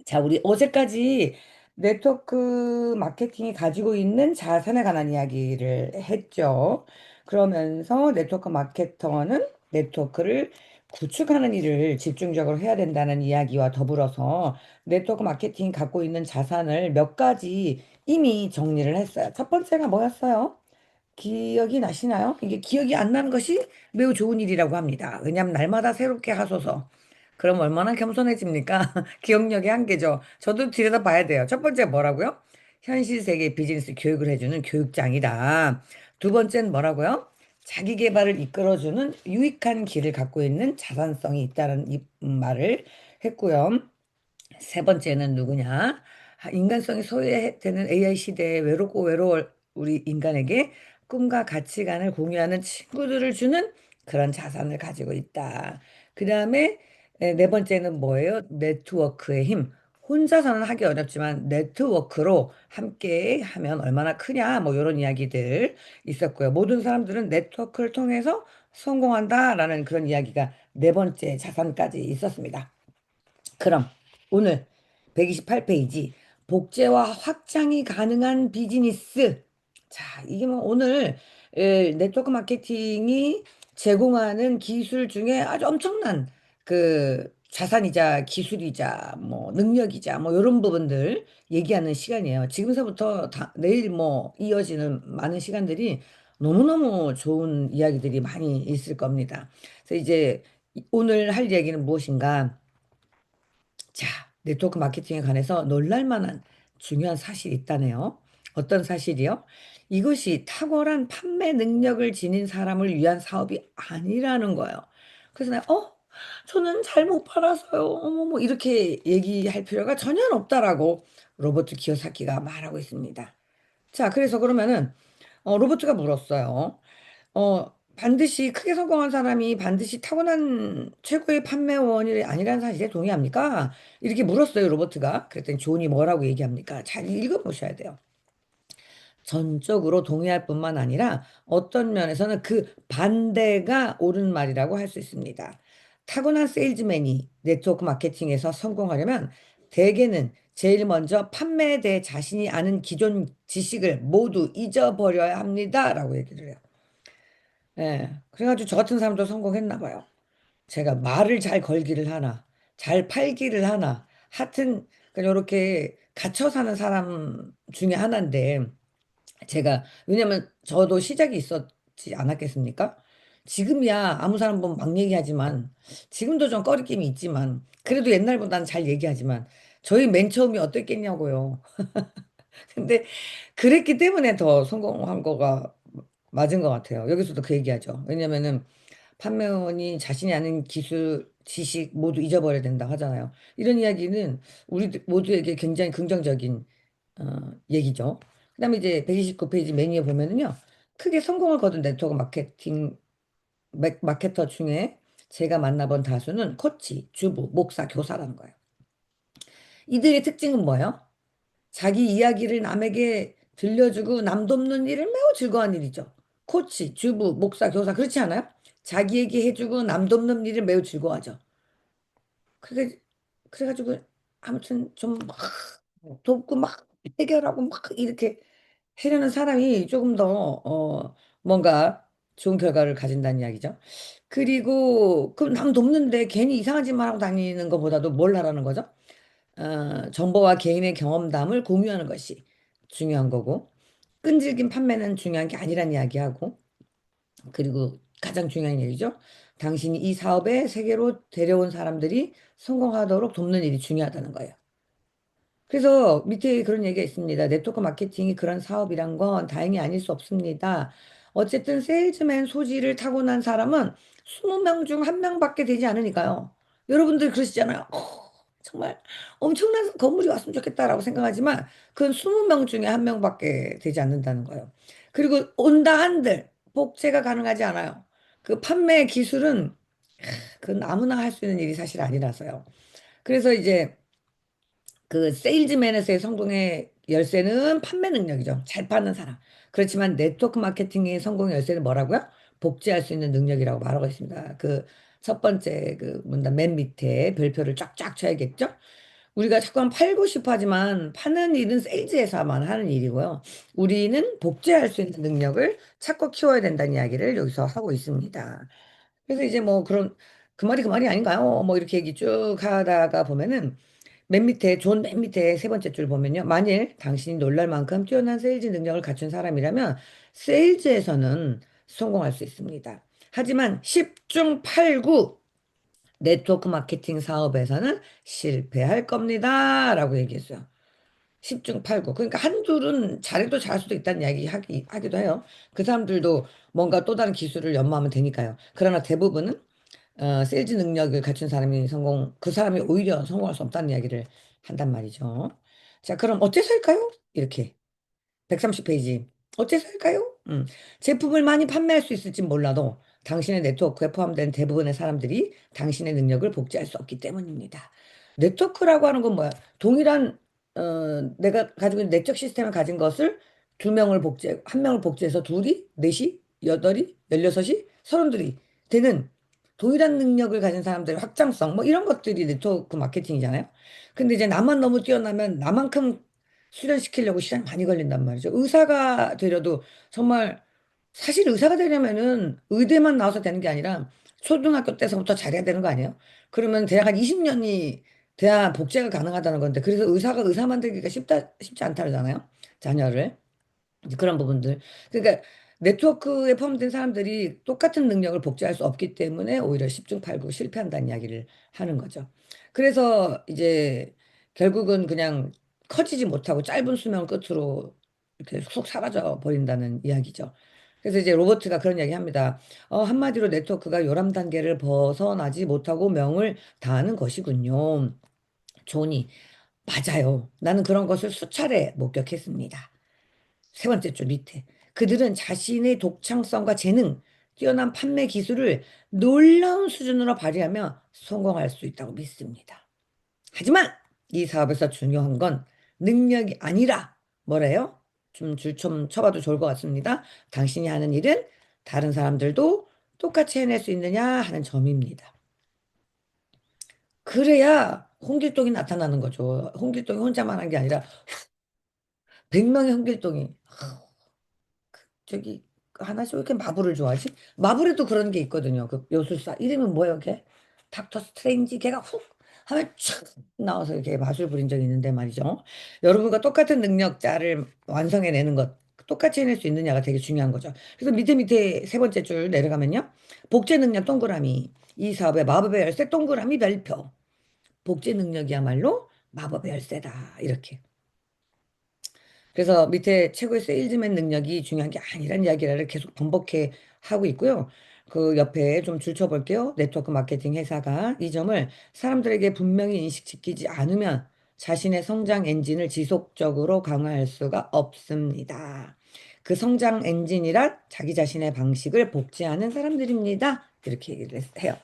자, 우리 어제까지 네트워크 마케팅이 가지고 있는 자산에 관한 이야기를 했죠. 그러면서 네트워크 마케터는 네트워크를 구축하는 일을 집중적으로 해야 된다는 이야기와 더불어서 네트워크 마케팅이 갖고 있는 자산을 몇 가지 이미 정리를 했어요. 첫 번째가 뭐였어요? 기억이 나시나요? 이게 기억이 안 나는 것이 매우 좋은 일이라고 합니다. 왜냐하면 날마다 새롭게 하소서. 그럼 얼마나 겸손해집니까? 기억력의 한계죠. 저도 들여다 봐야 돼요. 첫 번째 뭐라고요? 현실 세계 비즈니스 교육을 해주는 교육장이다. 두 번째는 뭐라고요? 자기 개발을 이끌어주는 유익한 길을 갖고 있는 자산성이 있다는 이 말을 했고요. 세 번째는 누구냐? 인간성이 소외되는 AI 시대에 외롭고 외로울 우리 인간에게 꿈과 가치관을 공유하는 친구들을 주는 그런 자산을 가지고 있다. 그 다음에 네 번째는 뭐예요? 네트워크의 힘. 혼자서는 하기 어렵지만 네트워크로 함께 하면 얼마나 크냐, 뭐 이런 이야기들 있었고요. 모든 사람들은 네트워크를 통해서 성공한다라는 그런 이야기가 네 번째 자산까지 있었습니다. 그럼 오늘 128페이지 복제와 확장이 가능한 비즈니스. 자, 이게 뭐 오늘 네트워크 마케팅이 제공하는 기술 중에 아주 엄청난 그 자산이자 기술이자 뭐 능력이자 뭐 이런 부분들 얘기하는 시간이에요. 지금서부터 내일 뭐 이어지는 많은 시간들이 너무너무 좋은 이야기들이 많이 있을 겁니다. 그래서 이제 오늘 할 이야기는 무엇인가? 자, 네트워크 마케팅에 관해서 놀랄 만한 중요한 사실이 있다네요. 어떤 사실이요? 이것이 탁월한 판매 능력을 지닌 사람을 위한 사업이 아니라는 거예요. 그래서 내가, 저는 잘 못 팔아서요. 어머, 뭐, 이렇게 얘기할 필요가 전혀 없다라고 로버트 키요사키가 말하고 있습니다. 자, 그래서 그러면은, 로버트가 물었어요. 반드시 크게 성공한 사람이 반드시 타고난 최고의 판매원이 아니라는 사실에 동의합니까? 이렇게 물었어요, 로버트가. 그랬더니 존이 뭐라고 얘기합니까? 잘 읽어보셔야 돼요. 전적으로 동의할 뿐만 아니라 어떤 면에서는 그 반대가 옳은 말이라고 할 수 있습니다. 타고난 세일즈맨이 네트워크 마케팅에서 성공하려면 대개는 제일 먼저 판매에 대해 자신이 아는 기존 지식을 모두 잊어버려야 합니다라고 얘기를 해요. 예. 그래가지고 저 같은 사람도 성공했나 봐요. 제가 말을 잘 걸기를 하나, 잘 팔기를 하나, 하여튼, 이렇게 갇혀 사는 사람 중에 하나인데, 제가, 왜냐면 저도 시작이 있었지 않았겠습니까? 지금이야 아무 사람 보면 막 얘기하지만, 지금도 좀 꺼리낌이 있지만, 그래도 옛날보다는 잘 얘기하지만, 저희 맨 처음이 어땠겠냐고요. 근데 그랬기 때문에 더 성공한 거가 맞은 것 같아요. 여기서도 그 얘기하죠. 왜냐면은 판매원이 자신이 아는 기술, 지식 모두 잊어버려야 된다 하잖아요. 이런 이야기는 우리 모두에게 굉장히 긍정적인 얘기죠. 그다음에 이제 129페이지 메뉴에 보면은요. 크게 성공을 거둔 네트워크 마케터 중에 제가 만나본 다수는 코치, 주부, 목사, 교사라는 거예요. 이들의 특징은 뭐예요? 자기 이야기를 남에게 들려주고 남 돕는 일을 매우 즐거워하는 일이죠. 코치, 주부, 목사, 교사 그렇지 않아요? 자기 얘기해주고 남 돕는 일을 매우 즐거워하죠. 그래, 그래가지고 아무튼 좀 막 돕고 막 해결하고 막 이렇게 하려는 사람이 조금 더 뭔가 좋은 결과를 가진다는 이야기죠. 그리고 그 남 돕는데 괜히 이상한 짓만 하고 다니는 것보다도 뭘 하라는 거죠? 정보와 개인의 경험담을 공유하는 것이 중요한 거고, 끈질긴 판매는 중요한 게 아니란 이야기하고, 그리고 가장 중요한 얘기죠. 당신이 이 사업의 세계로 데려온 사람들이 성공하도록 돕는 일이 중요하다는 거예요. 그래서 밑에 그런 얘기가 있습니다. 네트워크 마케팅이 그런 사업이란 건 다행히 아닐 수 없습니다. 어쨌든 세일즈맨 소질을 타고난 사람은 20명 중 한 명밖에 되지 않으니까요. 여러분들 그러시잖아요. 정말 엄청난 건물이 왔으면 좋겠다라고 생각하지만 그건 20명 중에 한 명밖에 되지 않는다는 거예요. 그리고 온다 한들 복제가 가능하지 않아요. 그 판매 기술은 그건 아무나 할 수 있는 일이 사실 아니라서요. 그래서 이제 그 세일즈맨에서의 성공의 열쇠는 판매 능력이죠. 잘 파는 사람. 그렇지만 네트워크 마케팅의 성공의 열쇠는 뭐라고요? 복제할 수 있는 능력이라고 말하고 있습니다. 그 첫 번째 그 문단 맨 밑에 별표를 쫙쫙 쳐야겠죠? 우리가 자꾸 팔고 싶어 하지만 파는 일은 세일즈에서만 하는 일이고요. 우리는 복제할 수 있는 능력을 찾고 키워야 된다는 이야기를 여기서 하고 있습니다. 그래서 이제 뭐 그런 그 말이 아닌가요? 뭐 이렇게 얘기 쭉 하다가 보면은 맨 밑에 세 번째 줄 보면요. 만일 당신이 놀랄 만큼 뛰어난 세일즈 능력을 갖춘 사람이라면 세일즈에서는 성공할 수 있습니다. 하지만 10중 8구 네트워크 마케팅 사업에서는 실패할 겁니다. 라고 얘기했어요. 10중 8구. 그러니까 한둘은 잘해도 잘할 수도 있다는 하기도 해요. 그 사람들도 뭔가 또 다른 기술을 연마하면 되니까요. 그러나 대부분은 세일즈 능력을 갖춘 사람이 그 사람이 오히려 성공할 수 없다는 이야기를 한단 말이죠. 자, 그럼 어째서 할까요? 이렇게. 130페이지. 어째서 할까요? 제품을 많이 판매할 수 있을지 몰라도 당신의 네트워크에 포함된 대부분의 사람들이 당신의 능력을 복제할 수 없기 때문입니다. 네트워크라고 하는 건 뭐야? 동일한 내가 가지고 있는 내적 시스템을 가진 것을 한 명을 복제해서 둘이, 넷이, 여덟이, 열여섯이, 서른들이 되는 동일한 능력을 가진 사람들의 확장성, 뭐 이런 것들이 네트워크 마케팅이잖아요. 근데 이제 나만 너무 뛰어나면 나만큼 수련시키려고 시간이 많이 걸린단 말이죠. 의사가 되려도 정말 사실 의사가 되려면은 의대만 나와서 되는 게 아니라 초등학교 때서부터 잘해야 되는 거 아니에요? 그러면 대학 한 20년이 돼야 복제가 가능하다는 건데 그래서 의사가 의사 만들기가 쉽지 않다잖아요. 자녀를. 이제 그런 부분들. 그러니까 네트워크에 포함된 사람들이 똑같은 능력을 복제할 수 없기 때문에 오히려 10중 8구 실패한다는 이야기를 하는 거죠. 그래서 이제 결국은 그냥 커지지 못하고 짧은 수명 끝으로 이렇게 훅 사라져 버린다는 이야기죠. 그래서 이제 로버트가 그런 이야기 합니다. 한마디로 네트워크가 요람 단계를 벗어나지 못하고 명을 다하는 것이군요. 존이, 맞아요. 나는 그런 것을 수차례 목격했습니다. 세 번째 줄 밑에. 그들은 자신의 독창성과 재능, 뛰어난 판매 기술을 놀라운 수준으로 발휘하며 성공할 수 있다고 믿습니다. 하지만 이 사업에서 중요한 건 능력이 아니라 뭐래요? 좀 쳐봐도 좋을 것 같습니다. 당신이 하는 일은 다른 사람들도 똑같이 해낼 수 있느냐 하는 점입니다. 그래야 홍길동이 나타나는 거죠. 홍길동이 혼자만 한 게 아니라 100명의 홍길동이 저기 하나씩 왜 이렇게 마블을 좋아하지? 마블에도 그런 게 있거든요. 그 요술사 이름은 뭐예요, 걔? 닥터 스트레인지 걔가 훅 하면 촥 나와서 이렇게 마술 부린 적이 있는데 말이죠. 여러분과 똑같은 능력자를 완성해내는 것 똑같이 해낼 수 있느냐가 되게 중요한 거죠. 그래서 밑에 세 번째 줄 내려가면요. 복제 능력 동그라미 이 사업의 마법의 열쇠 동그라미 별표 복제 능력이야말로 마법의 열쇠다 이렇게. 그래서 밑에 최고의 세일즈맨 능력이 중요한 게 아니란 이야기를 계속 번복해 하고 있고요. 그 옆에 좀 줄쳐볼게요. 네트워크 마케팅 회사가 이 점을 사람들에게 분명히 인식시키지 않으면 자신의 성장 엔진을 지속적으로 강화할 수가 없습니다. 그 성장 엔진이란 자기 자신의 방식을 복제하는 사람들입니다. 이렇게 얘기를 해요.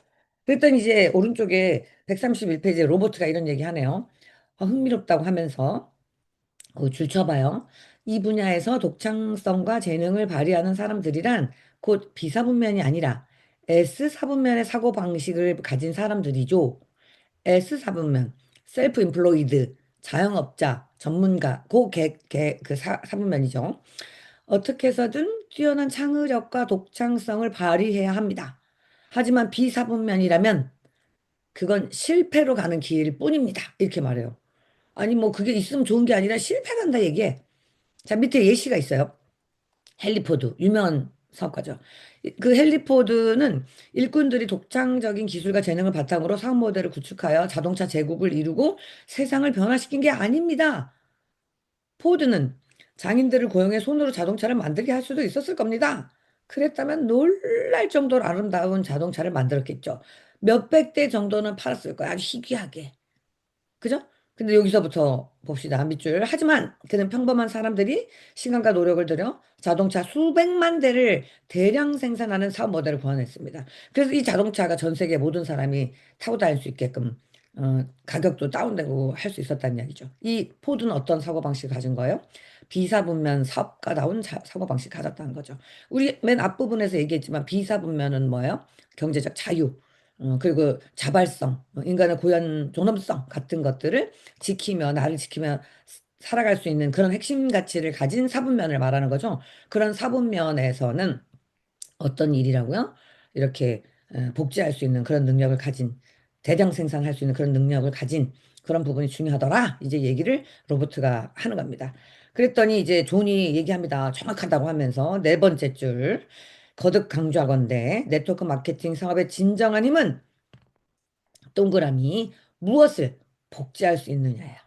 그랬더니 이제 오른쪽에 131페이지에 로버트가 이런 얘기 하네요. 흥미롭다고 하면서 줄 쳐봐요. 이 분야에서 독창성과 재능을 발휘하는 사람들이란 곧 B사분면이 아니라 S사분면의 사고방식을 가진 사람들이죠. S사분면, 셀프 임플로이드, 자영업자, 전문가, 사분면이죠. 어떻게 해서든 뛰어난 창의력과 독창성을 발휘해야 합니다. 하지만 B사분면이라면 그건 실패로 가는 길일 뿐입니다. 이렇게 말해요. 아니 뭐 그게 있으면 좋은 게 아니라 실패한다 얘기해. 자, 밑에 예시가 있어요. 헨리포드, 유명한 사업가죠. 그 헨리포드는 일꾼들이 독창적인 기술과 재능을 바탕으로 사업 모델을 구축하여 자동차 제국을 이루고 세상을 변화시킨 게 아닙니다. 포드는 장인들을 고용해 손으로 자동차를 만들게 할 수도 있었을 겁니다. 그랬다면 놀랄 정도로 아름다운 자동차를 만들었겠죠. 몇백 대 정도는 팔았을 거야. 아주 희귀하게. 그죠? 근데 여기서부터 봅시다. 밑줄. 하지만 그는 평범한 사람들이 시간과 노력을 들여 자동차 수백만 대를 대량 생산하는 사업 모델을 고안했습니다. 그래서 이 자동차가 전 세계 모든 사람이 타고 다닐 수 있게끔 가격도 다운되고 할 수 있었다는 이야기죠. 이 포드는 어떤 사고방식을 가진 거예요? 비사분면 사업가다운 사고방식을 가졌다는 거죠. 우리 맨 앞부분에서 얘기했지만 비사분면은 뭐예요? 경제적 자유. 그리고 자발성, 인간의 고유한 존엄성 같은 것들을 지키며 나를 지키며 살아갈 수 있는 그런 핵심 가치를 가진 사분면을 말하는 거죠. 그런 사분면에서는 어떤 일이라고요? 이렇게 복제할 수 있는 그런 능력을 가진 대량 생산할 수 있는 그런 능력을 가진 그런 부분이 중요하더라. 이제 얘기를 로버트가 하는 겁니다. 그랬더니 이제 존이 얘기합니다. 정확하다고 하면서 네 번째 줄 거듭 강조하건대 네트워크 마케팅 사업의 진정한 힘은 동그라미 무엇을 복제할 수 있느냐예요.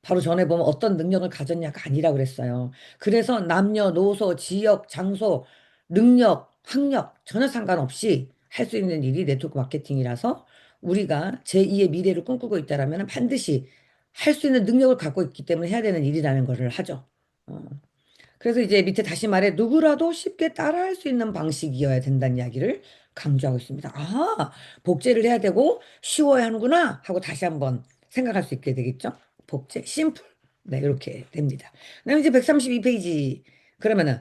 바로 전에 보면 어떤 능력을 가졌냐가 아니라 그랬어요. 그래서 남녀노소, 지역, 장소, 능력, 학력 전혀 상관없이 할 수 있는 일이 네트워크 마케팅이라서 우리가 제2의 미래를 꿈꾸고 있다라면 반드시 할 수 있는 능력을 갖고 있기 때문에 해야 되는 일이라는 것을 하죠. 어. 그래서 이제 밑에 다시 말해 누구라도 쉽게 따라할 수 있는 방식이어야 된다는 이야기를 강조하고 있습니다. 아, 복제를 해야 되고 쉬워야 하는구나 하고 다시 한번 생각할 수 있게 되겠죠? 복제, 심플. 네, 이렇게 됩니다. 그다음에 이제 132페이지 그러면은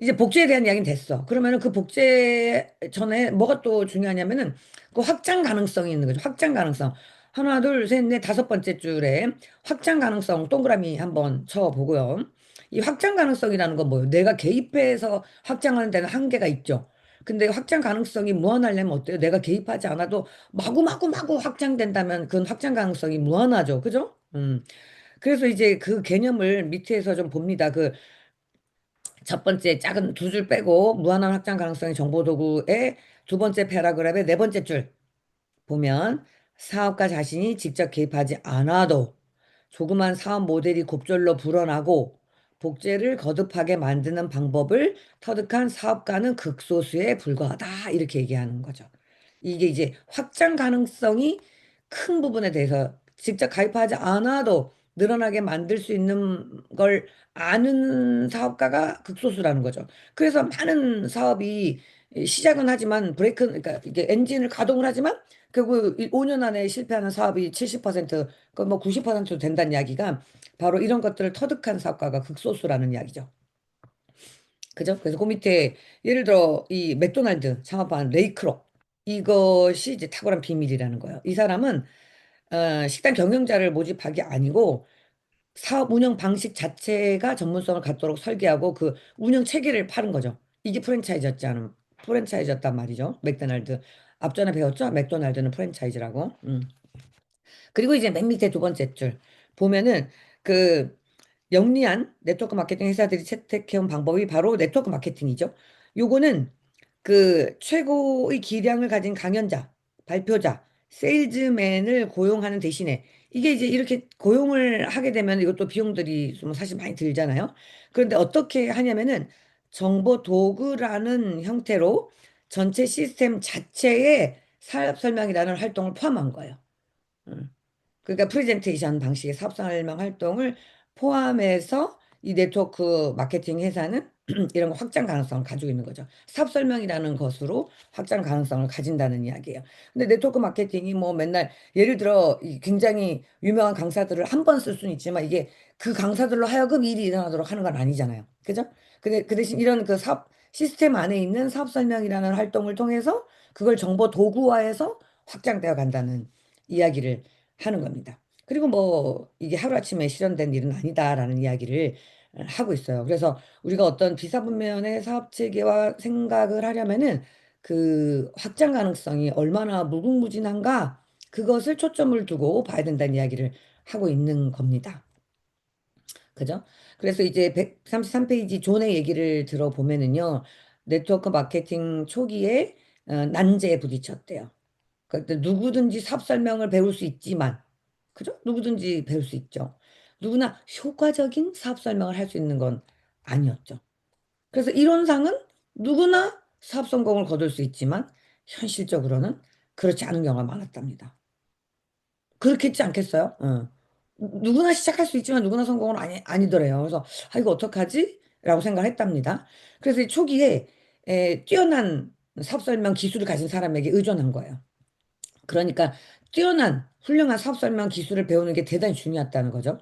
이제 복제에 대한 이야기는 됐어. 그러면은 그 복제 전에 뭐가 또 중요하냐면은 그 확장 가능성이 있는 거죠. 확장 가능성. 하나, 둘, 셋, 넷, 다섯 번째 줄에 확장 가능성 동그라미 한번 쳐보고요. 이 확장 가능성이라는 건 뭐예요? 내가 개입해서 확장하는 데는 한계가 있죠. 근데 확장 가능성이 무한하려면 어때요? 내가 개입하지 않아도 마구 확장된다면 그건 확장 가능성이 무한하죠. 그죠? 그래서 이제 그 개념을 밑에서 좀 봅니다. 그 첫 번째 작은 두 줄 빼고 무한한 확장 가능성의 정보 도구의 두 번째 패러그래프의 네 번째 줄 보면 사업가 자신이 직접 개입하지 않아도 조그만 사업 모델이 곱절로 불어나고 복제를 거듭하게 만드는 방법을 터득한 사업가는 극소수에 불과하다. 이렇게 얘기하는 거죠. 이게 이제 확장 가능성이 큰 부분에 대해서 직접 가입하지 않아도 늘어나게 만들 수 있는 걸 아는 사업가가 극소수라는 거죠. 그래서 많은 사업이 시작은 하지만 그러니까 이게 엔진을 가동을 하지만 결국 5년 안에 실패하는 사업이 70%, 그뭐 90%도 된다는 이야기가 바로 이런 것들을 터득한 사업가가 극소수라는 이야기죠. 그죠? 그래서 그 밑에 예를 들어 이 맥도날드 창업한 레이 크록 이것이 이제 탁월한 비밀이라는 거예요. 이 사람은 식당 경영자를 모집한 게 아니고 사업 운영 방식 자체가 전문성을 갖도록 설계하고 그 운영 체계를 파는 거죠. 이게 프랜차이즈였단 말이죠. 맥도날드. 앞전에 배웠죠? 맥도날드는 프랜차이즈라고. 그리고 이제 맨 밑에 두 번째 줄 보면은 그 영리한 네트워크 마케팅 회사들이 채택해온 방법이 바로 네트워크 마케팅이죠. 요거는 그 최고의 기량을 가진 강연자, 발표자, 세일즈맨을 고용하는 대신에 이게 이제 이렇게 고용을 하게 되면 이것도 비용들이 좀 사실 많이 들잖아요. 그런데 어떻게 하냐면은 정보 도구라는 형태로 전체 시스템 자체에 사업 설명이라는 활동을 포함한 거예요. 음. 그러니까 프레젠테이션 방식의 사업 설명 활동을 포함해서 이 네트워크 마케팅 회사는 이런 거 확장 가능성을 가지고 있는 거죠. 사업 설명이라는 것으로 확장 가능성을 가진다는 이야기예요. 근데 네트워크 마케팅이 뭐 맨날 예를 들어 이 굉장히 유명한 강사들을 한 번 쓸 수는 있지만 이게 그 강사들로 하여금 일이 일어나도록 하는 건 아니잖아요. 그죠? 근데 그 대신 이런 그 사업 시스템 안에 있는 사업 설명이라는 활동을 통해서 그걸 정보 도구화해서 확장되어 간다는 이야기를 하는 겁니다. 그리고 뭐 이게 하루아침에 실현된 일은 아니다라는 이야기를 하고 있어요. 그래서 우리가 어떤 비사분면의 사업 체계와 생각을 하려면은 그 확장 가능성이 얼마나 무궁무진한가 그것을 초점을 두고 봐야 된다는 이야기를 하고 있는 겁니다. 그죠? 그래서 이제 133페이지 존의 얘기를 들어보면은요. 네트워크 마케팅 초기에 난제에 부딪혔대요. 그러니까 누구든지 사업 설명을 배울 수 있지만, 그죠? 누구든지 배울 수 있죠. 누구나 효과적인 사업 설명을 할 수 있는 건 아니었죠. 그래서 이론상은 누구나 사업 성공을 거둘 수 있지만, 현실적으로는 그렇지 않은 경우가 많았답니다. 그렇겠지 않겠어요? 누구나 시작할 수 있지만 누구나 성공은 아니더래요. 그래서, 아, 이거 어떡하지? 라고 생각을 했답니다. 그래서 이 초기에 뛰어난 사업 설명 기술을 가진 사람에게 의존한 거예요. 그러니까 뛰어난 훌륭한 사업 설명 기술을 배우는 게 대단히 중요했다는 거죠.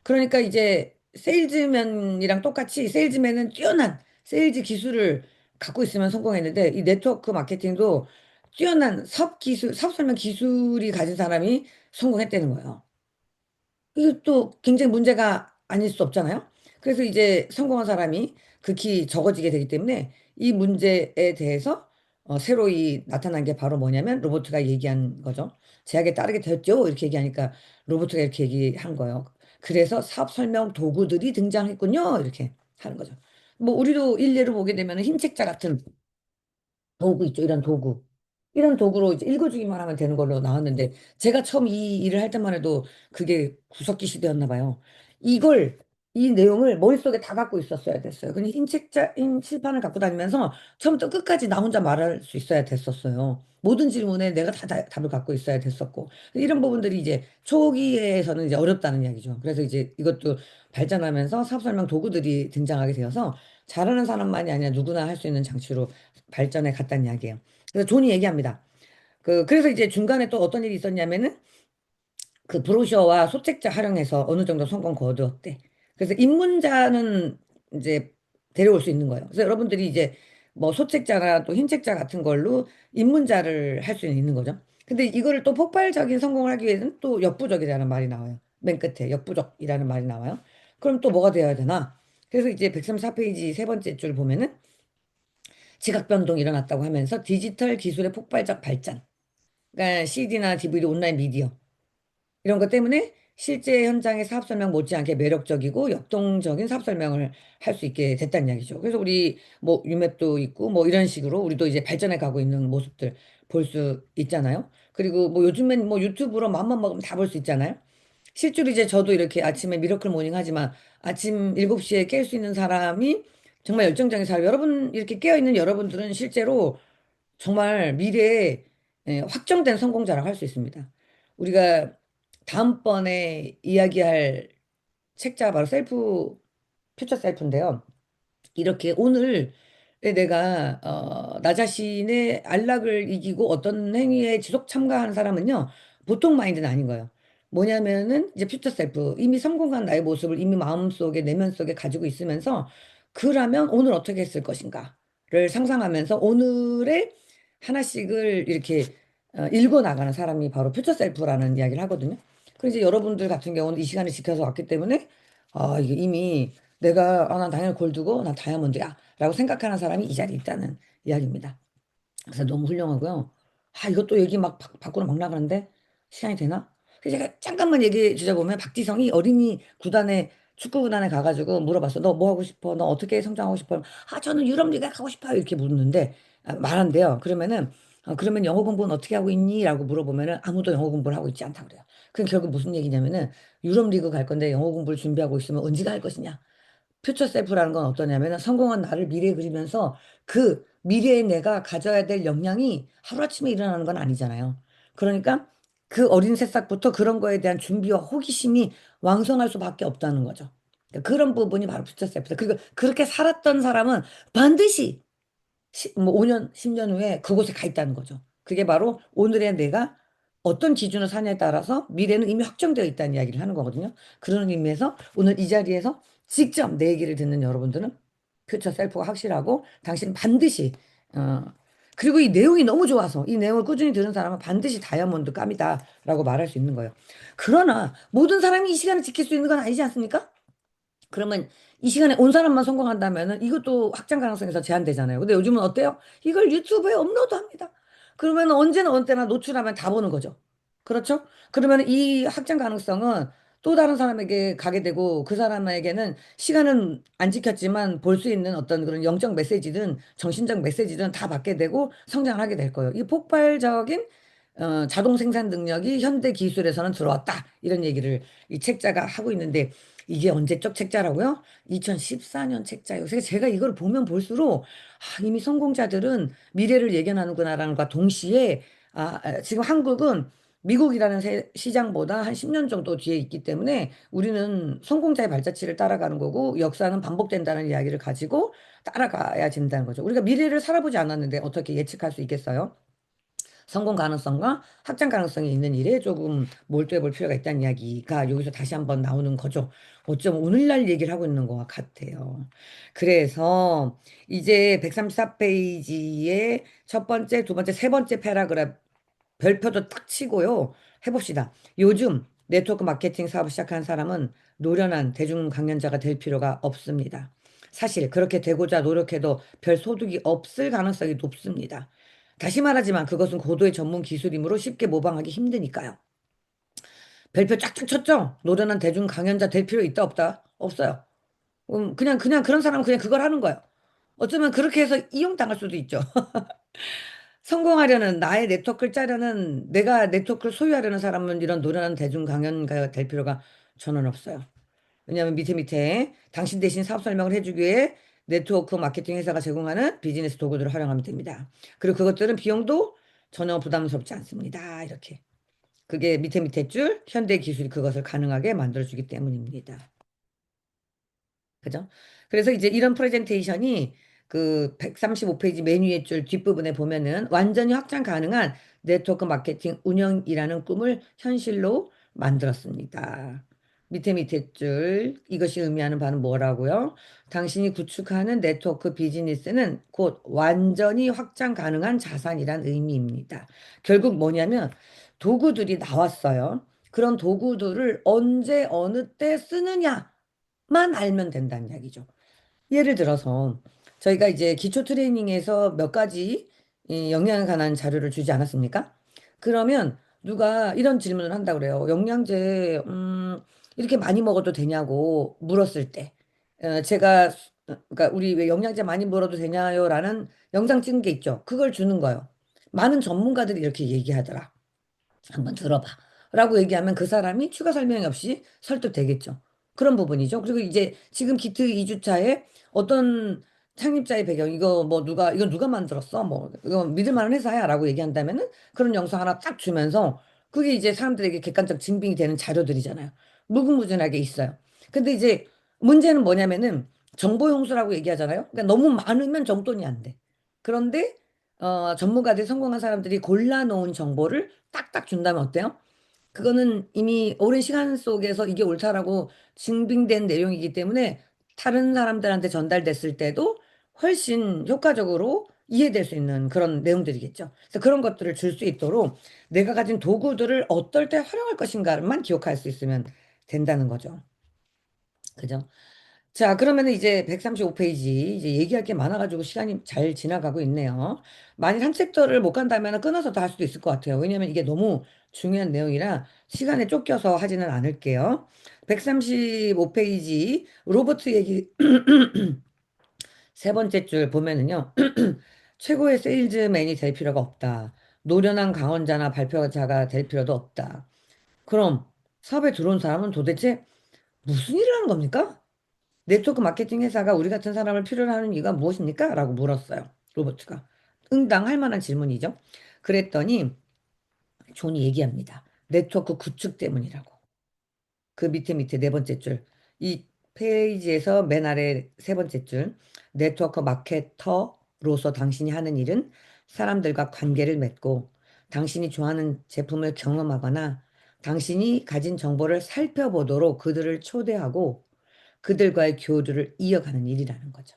그러니까 이제 세일즈맨이랑 똑같이 세일즈맨은 뛰어난 세일즈 기술을 갖고 있으면 성공했는데 이 네트워크 마케팅도 뛰어난 사업 설명 기술이 가진 사람이 성공했다는 거예요. 이게 또 굉장히 문제가 아닐 수 없잖아요. 그래서 이제 성공한 사람이 극히 적어지게 되기 때문에 이 문제에 대해서 새로이 나타난 게 바로 뭐냐면 로버트가 얘기한 거죠. 제약에 따르게 되었죠. 이렇게 얘기하니까 로버트가 이렇게 얘기한 거예요. 그래서 사업 설명 도구들이 등장했군요. 이렇게 하는 거죠. 뭐 우리도 일례로 보게 되면 흰 책자 같은 도구 있죠. 이런 도구. 이런 도구로 이제 읽어주기만 하면 되는 걸로 나왔는데, 제가 처음 이 일을 할 때만 해도 그게 구석기 시대였나 봐요. 이걸, 이 내용을 머릿속에 다 갖고 있었어야 됐어요. 그냥 흰 칠판을 갖고 다니면서 처음부터 끝까지 나 혼자 말할 수 있어야 됐었어요. 모든 질문에 내가 답을 갖고 있어야 됐었고. 이런 부분들이 이제 초기에서는 이제 어렵다는 이야기죠. 그래서 이제 이것도 발전하면서 사업 설명 도구들이 등장하게 되어서 잘하는 사람만이 아니라 누구나 할 수 있는 장치로 발전해 갔다는 이야기예요. 그래서 존이 얘기합니다. 그래서 이제 중간에 또 어떤 일이 있었냐면은 그 브로셔와 소책자 활용해서 어느 정도 성공 거두었대. 그래서 입문자는 이제 데려올 수 있는 거예요. 그래서 여러분들이 이제 뭐 소책자나 또 흰책자 같은 걸로 입문자를 할 수 있는 거죠. 근데 이거를 또 폭발적인 성공을 하기 위해서는 또 역부족이라는 말이 나와요. 맨 끝에 역부족이라는 말이 나와요. 그럼 또 뭐가 되어야 되나? 그래서 이제 134페이지 세 번째 줄 보면은 지각 변동이 일어났다고 하면서 디지털 기술의 폭발적 발전, 그러니까 CD나 DVD, 온라인 미디어 이런 것 때문에 실제 현장의 사업 설명 못지않게 매력적이고 역동적인 사업 설명을 할 수 있게 됐다는 이야기죠. 그래서 우리 뭐 유맵도 있고 뭐 이런 식으로 우리도 이제 발전해 가고 있는 모습들 볼 수 있잖아요. 그리고 뭐 요즘엔 뭐 유튜브로 마음만 먹으면 다 볼 수 있잖아요. 실제로 이제 저도 이렇게 아침에 미러클 모닝 하지만 아침 7시에 깰 수 있는 사람이 정말 열정적인 사람, 여러분 이렇게 깨어 있는 여러분들은 실제로 정말 미래에 확정된 성공자라고 할 수 있습니다. 우리가 다음번에 이야기할 책자가 바로 퓨처 셀프인데요. 이렇게 오늘 내가 나 자신의 안락을 이기고 어떤 행위에 지속 참가하는 사람은요, 보통 마인드는 아닌 거예요. 뭐냐면은 이제 퓨처 셀프, 이미 성공한 나의 모습을 이미 마음속에 내면 속에 가지고 있으면서 그라면 오늘 어떻게 했을 것인가를 상상하면서 오늘의 하나씩을 이렇게 읽어 나가는 사람이 바로 퓨처 셀프라는 이야기를 하거든요. 그래서 이제 여러분들 같은 경우는 이 시간을 지켜서 왔기 때문에 이게 이미 내가 난 당연히 골드고 난 다이아몬드야 라고 생각하는 사람이 이 자리에 있다는 이야기입니다. 그래서 너무 훌륭하고요. 이것도 얘기 막 밖으로 막 나가는데 시간이 되나? 그래서 제가 잠깐만 얘기해 주자보면 박지성이 어린이 구단에 축구 구단에 가가지고 물어봤어. 너 뭐 하고 싶어? 너 어떻게 성장하고 싶어? 저는 유럽 리가 가고 싶어요. 이렇게 묻는데 말한대요. 그러면은 그러면 영어 공부는 어떻게 하고 있니? 라고 물어보면은 아무도 영어 공부를 하고 있지 않다고 그래요. 그럼 결국 무슨 얘기냐면은 유럽 리그 갈 건데 영어 공부를 준비하고 있으면 언제가 할 것이냐? 퓨처 셀프라는 건 어떠냐면 성공한 나를 미래에 그리면서 그 미래의 내가 가져야 될 역량이 하루아침에 일어나는 건 아니잖아요. 그러니까 그 어린 새싹부터 그런 거에 대한 준비와 호기심이 왕성할 수밖에 없다는 거죠. 그러니까 그런 부분이 바로 퓨처 셀프다. 그리고 그렇게 살았던 사람은 반드시 뭐 5년, 10년 후에 그곳에 가 있다는 거죠. 그게 바로 오늘의 내가 어떤 기준으로 사냐에 따라서 미래는 이미 확정되어 있다는 이야기를 하는 거거든요. 그런 의미에서 오늘 이 자리에서 직접 내 얘기를 듣는 여러분들은 퓨처 셀프가 확실하고 당신 반드시 어 그리고 이 내용이 너무 좋아서 이 내용을 꾸준히 들은 사람은 반드시 다이아몬드 감이다라고 말할 수 있는 거예요. 그러나 모든 사람이 이 시간을 지킬 수 있는 건 아니지 않습니까? 그러면 이 시간에 온 사람만 성공한다면은 이것도 확장 가능성에서 제한되잖아요. 근데 요즘은 어때요? 이걸 유튜브에 업로드합니다. 그러면 언제나 언제나 노출하면 다 보는 거죠. 그렇죠? 그러면 이 확장 가능성은 또 다른 사람에게 가게 되고 그 사람에게는 시간은 안 지켰지만 볼 수 있는 어떤 그런 영적 메시지든 정신적 메시지든 다 받게 되고 성장을 하게 될 거예요. 이 폭발적인 자동 생산 능력이 현대 기술에서는 들어왔다. 이런 얘기를 이 책자가 하고 있는데 이게 언제적 책자라고요? 2014년 책자예요. 그래서 제가 이걸 보면 볼수록 이미 성공자들은 미래를 예견하는구나라는 것과 동시에 지금 한국은 미국이라는 시장보다 한 10년 정도 뒤에 있기 때문에 우리는 성공자의 발자취를 따라가는 거고 역사는 반복된다는 이야기를 가지고 따라가야 된다는 거죠. 우리가 미래를 살아보지 않았는데 어떻게 예측할 수 있겠어요? 성공 가능성과 확장 가능성이 있는 일에 조금 몰두해 볼 필요가 있다는 이야기가 여기서 다시 한번 나오는 거죠. 어쩜 오늘날 얘기를 하고 있는 것 같아요. 그래서 이제 134페이지의 첫 번째, 두 번째, 세 번째 패러그래프 별표도 딱 치고요. 해봅시다. 요즘 네트워크 마케팅 사업을 시작한 사람은 노련한 대중 강연자가 될 필요가 없습니다. 사실 그렇게 되고자 노력해도 별 소득이 없을 가능성이 높습니다. 다시 말하지만 그것은 고도의 전문 기술이므로 쉽게 모방하기 힘드니까요. 별표 쫙쫙 쳤죠? 노련한 대중 강연자 될 필요 있다 없다? 없어요. 그냥 그런 사람은 그냥 그걸 하는 거예요. 어쩌면 그렇게 해서 이용당할 수도 있죠. 성공하려는 나의 네트워크를 짜려는 내가 네트워크를 소유하려는 사람은 이런 노련한 대중 강연가가 될 필요가 저는 없어요. 왜냐하면 밑에 당신 대신 사업 설명을 해주기 위해 네트워크 마케팅 회사가 제공하는 비즈니스 도구들을 활용하면 됩니다. 그리고 그것들은 비용도 전혀 부담스럽지 않습니다. 이렇게. 그게 밑에 줄 현대 기술이 그것을 가능하게 만들어주기 때문입니다. 그죠? 그래서 이제 이런 프레젠테이션이 그 135페이지 메뉴의 줄 뒷부분에 보면은 완전히 확장 가능한 네트워크 마케팅 운영이라는 꿈을 현실로 만들었습니다. 밑에 줄 이것이 의미하는 바는 뭐라고요? 당신이 구축하는 네트워크 비즈니스는 곧 완전히 확장 가능한 자산이란 의미입니다. 결국 뭐냐면 도구들이 나왔어요. 그런 도구들을 언제 어느 때 쓰느냐 만 알면 된다는 이야기죠. 예를 들어서 저희가 이제 기초 트레이닝에서 몇 가지 이 영양에 관한 자료를 주지 않았습니까? 그러면 누가 이런 질문을 한다 그래요. 영양제 이렇게 많이 먹어도 되냐고 물었을 때 제가 그러니까 우리 왜 영양제 많이 먹어도 되냐요라는 영상 찍은 게 있죠. 그걸 주는 거예요. 많은 전문가들이 이렇게 얘기하더라. 한번 들어봐. 라고 얘기하면 그 사람이 추가 설명이 없이 설득되겠죠. 그런 부분이죠. 그리고 이제 지금 기트 2주차에 어떤 창립자의 배경, 이거 누가 만들었어? 뭐, 이거 믿을 만한 회사야? 라고 얘기한다면은 그런 영상 하나 딱 주면서 그게 이제 사람들에게 객관적 증빙이 되는 자료들이잖아요. 무궁무진하게 있어요. 근데 이제 문제는 뭐냐면은 정보 용수라고 얘기하잖아요. 그러니까 너무 많으면 정돈이 안 돼. 그런데 전문가들이 성공한 사람들이 골라놓은 정보를 딱딱 준다면 어때요? 그거는 이미 오랜 시간 속에서 이게 옳다라고 증빙된 내용이기 때문에 다른 사람들한테 전달됐을 때도 훨씬 효과적으로 이해될 수 있는 그런 내용들이겠죠. 그래서 그런 것들을 줄 수 있도록 내가 가진 도구들을 어떨 때 활용할 것인가만 기억할 수 있으면 된다는 거죠. 그죠? 자, 그러면 이제 135페이지, 이제 얘기할 게 많아가지고 시간이 잘 지나가고 있네요. 만일 한 챕터를 못 간다면 끊어서 더 할 수도 있을 것 같아요. 왜냐면 이게 너무 중요한 내용이라 시간에 쫓겨서 하지는 않을게요. 135페이지, 로버트 얘기, 세 번째 줄 보면은요. 최고의 세일즈맨이 될 필요가 없다. 노련한 강언자나 발표자가 될 필요도 없다. 그럼 사업에 들어온 사람은 도대체 무슨 일을 하는 겁니까? 네트워크 마케팅 회사가 우리 같은 사람을 필요로 하는 이유가 무엇입니까? 라고 물었어요. 로버트가. 응당할 만한 질문이죠. 그랬더니 존이 얘기합니다. 네트워크 구축 때문이라고. 그 밑에 네 번째 줄. 이 페이지에서 맨 아래 세 번째 줄. 네트워크 마케터로서 당신이 하는 일은 사람들과 관계를 맺고 당신이 좋아하는 제품을 경험하거나 당신이 가진 정보를 살펴보도록 그들을 초대하고 그들과의 교류를 이어가는 일이라는 거죠.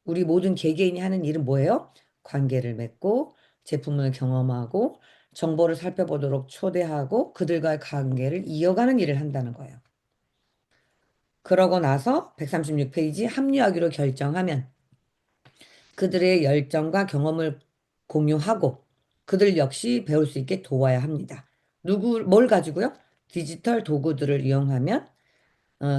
우리 모든 개개인이 하는 일은 뭐예요? 관계를 맺고 제품을 경험하고 정보를 살펴보도록 초대하고 그들과의 관계를 이어가는 일을 한다는 거예요. 그러고 나서 136페이지 합류하기로 결정하면 그들의 열정과 경험을 공유하고 그들 역시 배울 수 있게 도와야 합니다. 뭘 가지고요? 디지털 도구들을 이용하면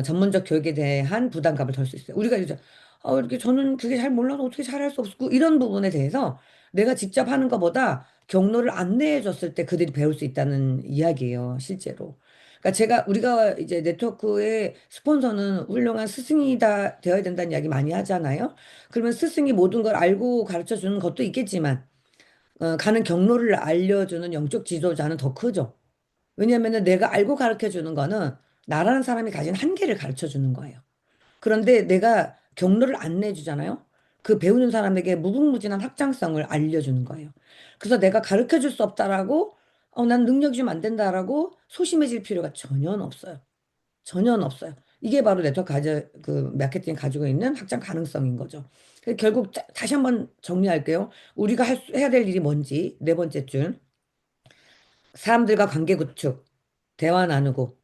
전문적 교육에 대한 부담감을 덜 수 있어요. 우리가 이제 이렇게 저는 그게 잘 몰라서 어떻게 잘할 수 없고 이런 부분에 대해서 내가 직접 하는 것보다 경로를 안내해 줬을 때 그들이 배울 수 있다는 이야기예요, 실제로. 그러니까 우리가 이제 네트워크의 스폰서는 훌륭한 스승이다 되어야 된다는 이야기 많이 하잖아요. 그러면 스승이 모든 걸 알고 가르쳐 주는 것도 있겠지만 가는 경로를 알려주는 영적 지도자는 더 크죠. 왜냐하면은 내가 알고 가르쳐 주는 거는 나라는 사람이 가진 한계를 가르쳐 주는 거예요. 그런데 내가 경로를 안내해 주잖아요. 그 배우는 사람에게 무궁무진한 확장성을 알려주는 거예요. 그래서 내가 가르쳐 줄 수 없다라고, 난 능력이 좀 안 된다라고 소심해질 필요가 전혀 없어요. 전혀 없어요. 이게 바로 그 마케팅 가지고 있는 확장 가능성인 거죠. 그래서 결국 다시 한번 정리할게요. 우리가 해야 될 일이 뭔지 네 번째 줄. 사람들과 관계 구축, 대화 나누고,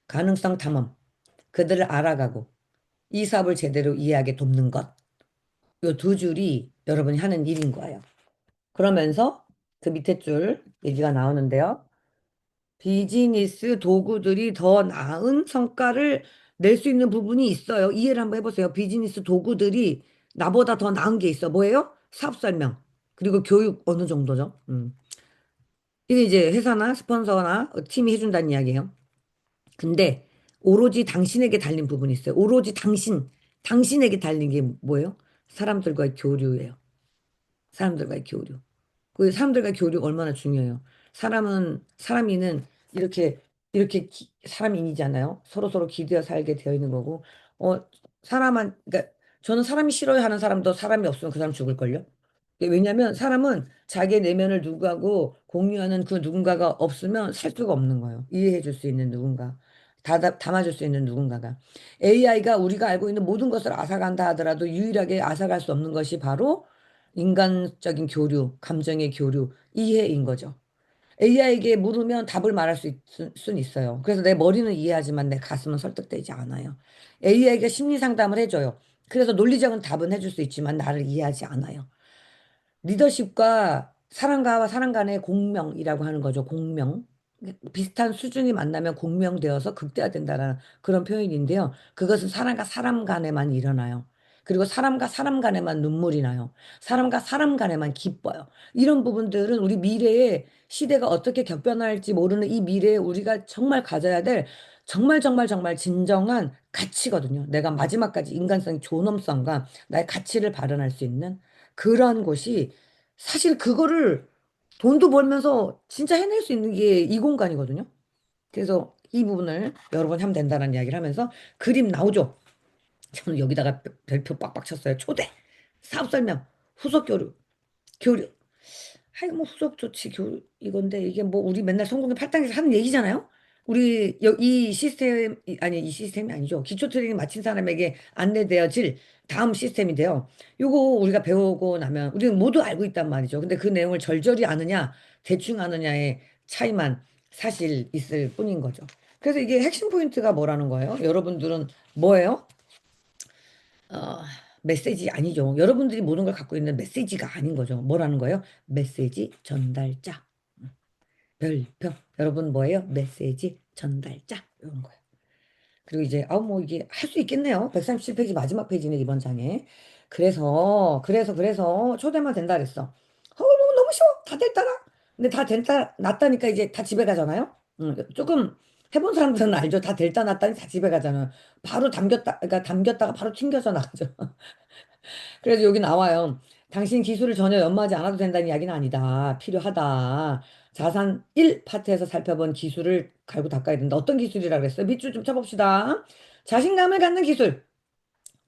가능성 탐험, 그들을 알아가고, 이 사업을 제대로 이해하게 돕는 것. 요 두 줄이 여러분이 하는 일인 거예요. 그러면서 그 밑에 줄 얘기가 나오는데요. 비즈니스 도구들이 더 나은 성과를 낼 수 있는 부분이 있어요. 이해를 한번 해보세요. 비즈니스 도구들이 나보다 더 나은 게 있어. 뭐예요? 사업 설명. 그리고 교육 어느 정도죠? 이게 이제 회사나 스폰서나 팀이 해준다는 이야기예요. 근데 오로지 당신에게 달린 부분이 있어요. 오로지 당신에게 달린 게 뭐예요? 사람들과의 교류예요. 사람들과의 교류. 그 사람들과 교류가 얼마나 중요해요. 사람이는 이렇게 사람인이잖아요. 서로 기대어 살게 되어 있는 거고, 어, 그러니까 저는 사람이 싫어요 하는 사람도 사람이 없으면 그 사람 죽을걸요? 왜냐면 사람은 자기의 내면을 누구하고 공유하는 그 누군가가 없으면 살 수가 없는 거예요. 이해해 줄 수 있는 누군가. 담아줄 수 있는 누군가가. AI가 우리가 알고 있는 모든 것을 앗아간다 하더라도 유일하게 앗아갈 수 없는 것이 바로 인간적인 교류, 감정의 교류, 이해인 거죠. AI에게 물으면 답을 말할 수는 있어요. 그래서 내 머리는 이해하지만 내 가슴은 설득되지 않아요. AI가 심리 상담을 해줘요. 그래서 논리적인 답은 해줄 수 있지만 나를 이해하지 않아요. 리더십과 사람과 사람 간의 공명이라고 하는 거죠. 공명. 비슷한 수준이 만나면 공명되어서 극대화된다는 그런 표현인데요. 그것은 사람과 사람 간에만 일어나요. 그리고 사람과 사람 간에만 눈물이 나요. 사람과 사람 간에만 기뻐요. 이런 부분들은 우리 미래에 시대가 어떻게 격변할지 모르는 이 미래에 우리가 정말 가져야 될 정말 정말 정말 진정한 가치거든요. 내가 마지막까지 인간성의 존엄성과 나의 가치를 발현할 수 있는 그런 곳이 사실 그거를 돈도 벌면서 진짜 해낼 수 있는 게 이 공간이거든요. 그래서 이 부분을 여러 번 하면 된다는 이야기를 하면서 그림 나오죠. 저는 여기다가 별표 빡빡 쳤어요. 초대, 사업 설명, 후속 교류. 하이 뭐 후속 조치 이건데 이게 뭐 우리 맨날 성공의 8단계에서 하는 얘기잖아요. 우리 이 시스템 아니 이 시스템이 아니죠. 기초 트레이닝 마친 사람에게 안내되어질 다음 시스템인데요. 요거 우리가 배우고 나면 우리는 모두 알고 있단 말이죠. 근데 그 내용을 절절히 아느냐 대충 아느냐의 차이만 사실 있을 뿐인 거죠. 그래서 이게 핵심 포인트가 뭐라는 거예요? 여러분들은 뭐예요? 어, 메시지 아니죠. 여러분들이 모든 걸 갖고 있는 메시지가 아닌 거죠. 뭐라는 거예요? 메시지 전달자. 별표. 여러분 뭐예요? 메시지 전달자. 이런 거예요. 그리고 이제, 뭐 이게 할 수 있겠네요. 137페이지 마지막 페이지네, 이번 장에. 그래서 초대만 된다 그랬어. 너무 쉬워. 다 됐다가. 근데 다 됐다, 났다니까 이제 다 집에 가잖아요. 조금 해본 사람들은 알죠. 다 됐다 났다니 다 집에 가잖아요. 바로 그러니까 담겼다가 바로 튕겨서 나가죠. 그래서 여기 나와요. 당신 기술을 전혀 연마하지 않아도 된다는 이야기는 아니다. 필요하다. 자산 1 파트에서 살펴본 기술을 갈고 닦아야 된다. 어떤 기술이라 그랬어요? 밑줄 좀 쳐봅시다. 자신감을 갖는 기술,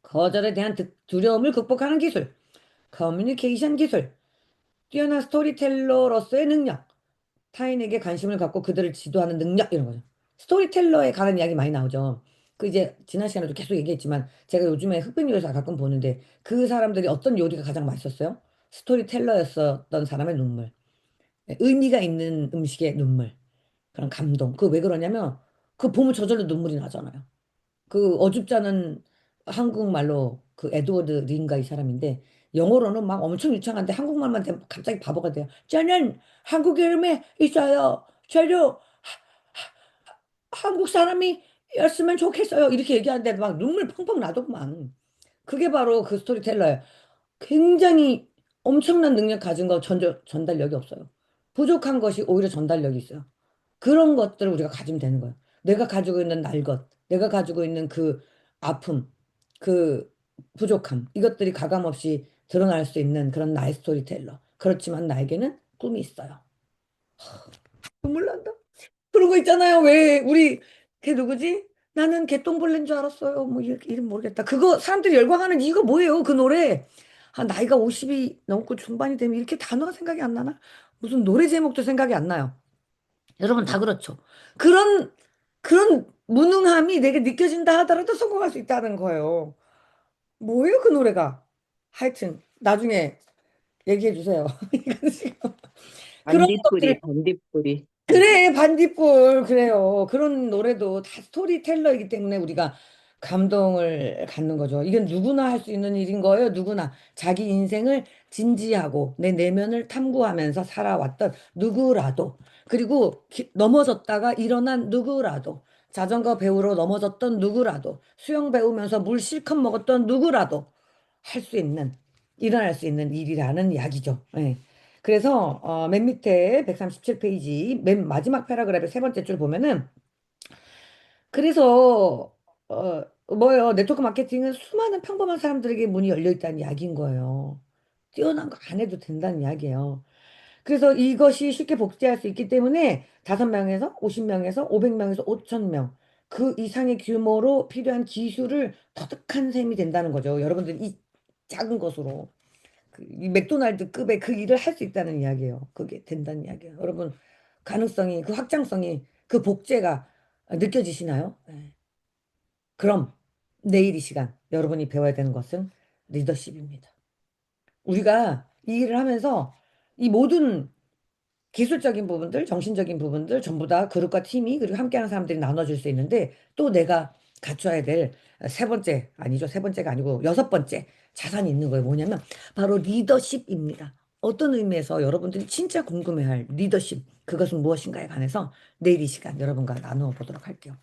거절에 대한 두려움을 극복하는 기술, 커뮤니케이션 기술, 뛰어난 스토리텔러로서의 능력, 타인에게 관심을 갖고 그들을 지도하는 능력 이런 거죠. 스토리텔러에 관한 이야기 많이 나오죠. 그 이제 지난 시간에도 계속 얘기했지만 제가 요즘에 흑백 요리사 가끔 보는데 그 사람들이 어떤 요리가 가장 맛있었어요? 스토리텔러였었던 사람의 눈물. 의미가 있는 음식의 눈물. 그런 감동. 그 왜 그러냐면 그 보면 저절로 눈물이 나잖아요. 그 어줍잖은 한국말로 그 에드워드 린가 이 사람인데 영어로는 막 엄청 유창한데 한국말만 되면 갑자기 바보가 돼요. 저는 한국 이름에 있어요. 저도 한국 사람이었으면 좋겠어요. 이렇게 얘기하는데 막 눈물 펑펑 나더구만. 그게 바로 그 스토리텔러예요. 굉장히 엄청난 능력 가진 거 전달력이 없어요. 부족한 것이 오히려 전달력이 있어요. 그런 것들을 우리가 가지면 되는 거예요. 내가 가지고 있는 내가 가지고 있는 그 아픔, 그 부족함, 이것들이 가감없이 드러날 수 있는 그런 나의 스토리텔러. 그렇지만 나에게는 꿈이 있어요. 눈물 난다. 그런 거 있잖아요. 왜 우리 걔 누구지? 나는 개똥벌레인 줄 알았어요. 뭐 이름 모르겠다. 그거 사람들이 열광하는 이유가 뭐예요? 그 노래. 한 나이가 50이 넘고 중반이 되면 이렇게 단어가 생각이 안 나나? 무슨 노래 제목도 생각이 안 나요. 여러분 다 그렇죠. 그런 그런 무능함이 내게 느껴진다 하더라도 성공할 수 있다는 거예요. 뭐예요, 그 노래가? 하여튼 나중에 얘기해 주세요. 이건 지금 그런 것들 반딧불이, 반딧불이. 그래, 반딧불, 그래요. 그런 노래도 다 스토리텔러이기 때문에 우리가 감동을 갖는 거죠. 이건 누구나 할 수 있는 일인 거예요. 누구나. 자기 인생을 진지하고 내 내면을 탐구하면서 살아왔던 누구라도. 그리고 넘어졌다가 일어난 누구라도. 자전거 배우러 넘어졌던 누구라도. 수영 배우면서 물 실컷 먹었던 누구라도 할 수 있는, 일어날 수 있는 일이라는 이야기죠. 예. 그래서 맨 밑에 137페이지 맨 마지막 패러그래프의 세 번째 줄 보면은 그래서 뭐예요? 네트워크 마케팅은 수많은 평범한 사람들에게 문이 열려 있다는 이야기인 거예요. 뛰어난 거 안 해도 된다는 이야기예요. 그래서 이것이 쉽게 복제할 수 있기 때문에 5명에서 50명에서 500명에서 5,000명 그 이상의 규모로 필요한 기술을 터득한 셈이 된다는 거죠. 여러분들 이 작은 것으로. 이 맥도날드급의 그 일을 할 수 있다는 이야기예요. 그게 된다는 이야기예요. 여러분, 가능성이, 그 확장성이, 그 복제가 느껴지시나요? 네. 그럼 내일 이 시간 여러분이 배워야 되는 것은 리더십입니다. 우리가 이 일을 하면서 이 모든 기술적인 부분들, 정신적인 부분들 전부 다 그룹과 팀이 그리고 함께하는 사람들이 나눠줄 수 있는데 또 내가 갖춰야 될 세 번째, 아니죠. 세 번째가 아니고 여섯 번째 자산이 있는 거예요. 뭐냐면 바로 리더십입니다. 어떤 의미에서 여러분들이 진짜 궁금해할 리더십, 그것은 무엇인가에 관해서 내일 이 시간 여러분과 나누어 보도록 할게요.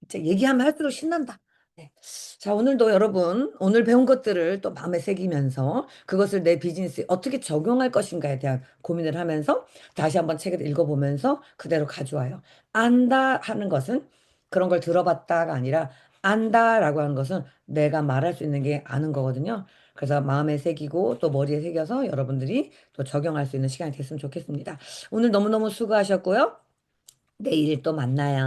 진짜 얘기하면 할수록 신난다. 네. 자, 오늘도 여러분, 오늘 배운 것들을 또 마음에 새기면서 그것을 내 비즈니스에 어떻게 적용할 것인가에 대한 고민을 하면서 다시 한번 책을 읽어보면서 그대로 가져와요. 안다 하는 것은 그런 걸 들어봤다가 아니라 안다라고 하는 것은 내가 말할 수 있는 게 아는 거거든요. 그래서 마음에 새기고 또 머리에 새겨서 여러분들이 또 적용할 수 있는 시간이 됐으면 좋겠습니다. 오늘 너무너무 수고하셨고요. 내일 또 만나요.